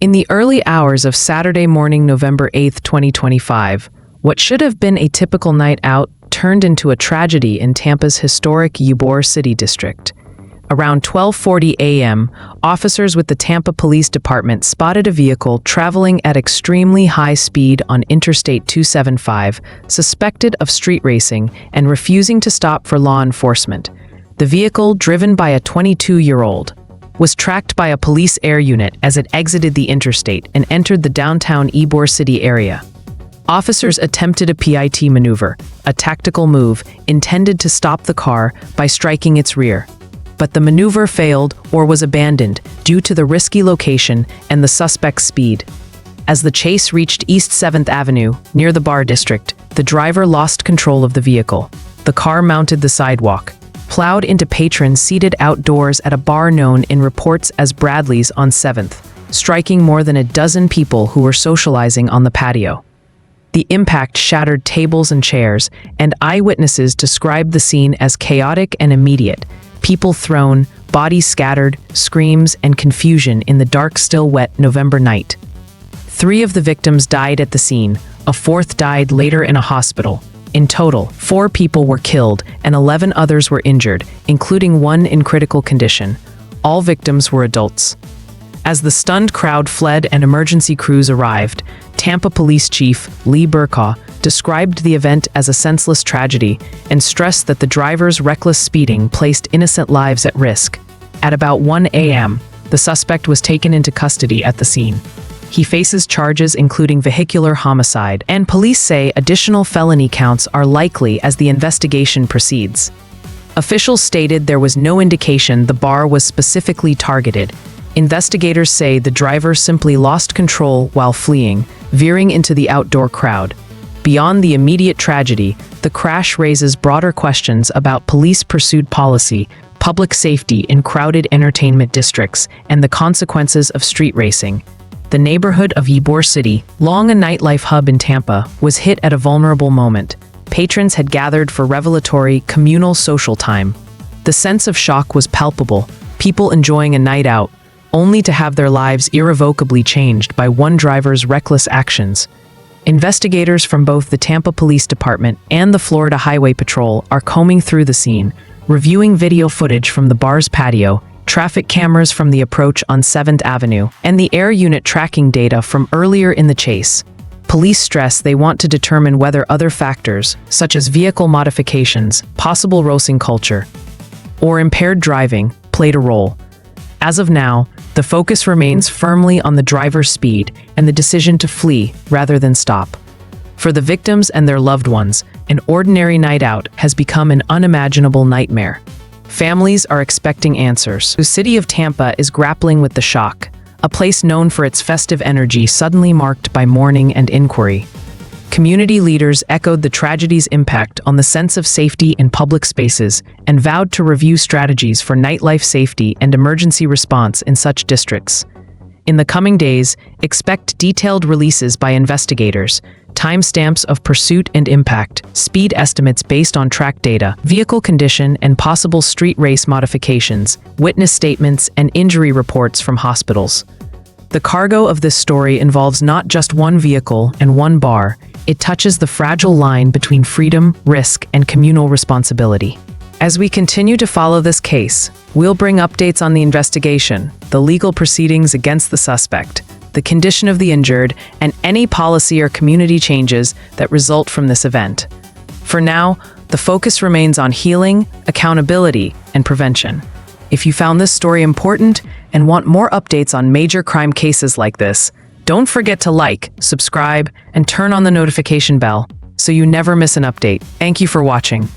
In the early hours of Saturday morning, November 8, 2025, what should have been a typical night out turned into a tragedy in Tampa's historic Ybor City district. Around 12:40 a.m., officers with the Tampa Police Department spotted a vehicle traveling at extremely high speed on Interstate 275, suspected of street racing and refusing to stop for law enforcement. The vehicle, driven by a 22-year-old, was tracked by a police air unit as it exited the interstate and entered the downtown Ybor City area. Officers attempted a PIT maneuver, a tactical move intended to stop the car by striking its rear. But the maneuver failed or was abandoned due to the risky location and the suspect's speed. As the chase reached East 7th Avenue, near the Bar District, the driver lost control of the vehicle. The car mounted the sidewalk, plowed into patrons seated outdoors at a bar known in reports as Bradley's on 7th, striking more than a dozen people who were socializing on the patio. The impact shattered tables and chairs, and eyewitnesses described the scene as chaotic and immediate. People thrown, bodies scattered, screams and confusion in the dark, still wet November night. 3 of the victims died at the scene, a 4th died later in a hospital. In total, 4 people were killed and 11 others were injured, including 1 in critical condition. All victims were adults. As the stunned crowd fled and emergency crews arrived, Tampa Police Chief Ybor City described the event as a senseless tragedy and stressed that the driver's reckless speeding placed innocent lives at risk. At about 1 a.m., the suspect was taken into custody at the scene. He faces charges including vehicular homicide, and police say additional felony counts are likely as the investigation proceeds. Officials stated there was no indication the bar was specifically targeted. Investigators say the driver simply lost control while fleeing, veering into the outdoor crowd. Beyond the immediate tragedy, the crash raises broader questions about police pursuit policy, public safety in crowded entertainment districts, and the consequences of street racing. The neighborhood of Ybor City, long a nightlife hub in Tampa, was hit at a vulnerable moment. Patrons had gathered for revelatory, communal social time. The sense of shock was palpable, people enjoying a night out, only to have their lives irrevocably changed by one driver's reckless actions. Investigators from both the Tampa Police Department and the Florida Highway Patrol are combing through the scene, reviewing video footage from the bar's patio, traffic cameras from the approach on 7th Avenue, and the air unit tracking data from earlier in the chase. Police stress they want to determine whether other factors, such as vehicle modifications, possible racing culture, or impaired driving, played a role. As of now, the focus remains firmly on the driver's speed and the decision to flee rather than stop. For the victims and their loved ones, an ordinary night out has become an unimaginable nightmare. Families are expecting answers. The city of Tampa is grappling with the shock, a place known for its festive energy suddenly marked by mourning and inquiry. Community leaders echoed the tragedy's impact on the sense of safety in public spaces and vowed to review strategies for nightlife safety and emergency response in such districts. In the coming days, expect detailed releases by investigators, timestamps of pursuit and impact, speed estimates based on track data, vehicle condition and possible street race modifications, witness statements, and injury reports from hospitals. The cargo of this story involves not just one vehicle and one bar. It touches the fragile line between freedom, risk, and communal responsibility. As we continue to follow this case, we'll bring updates on the investigation, the legal proceedings against the suspect, the condition of the injured, and any policy or community changes that result from this event. For now, the focus remains on healing, accountability, and prevention. If you found this story important and want more updates on major crime cases like this, don't forget to like, subscribe, and turn on the notification bell so you never miss an update. Thank you for watching.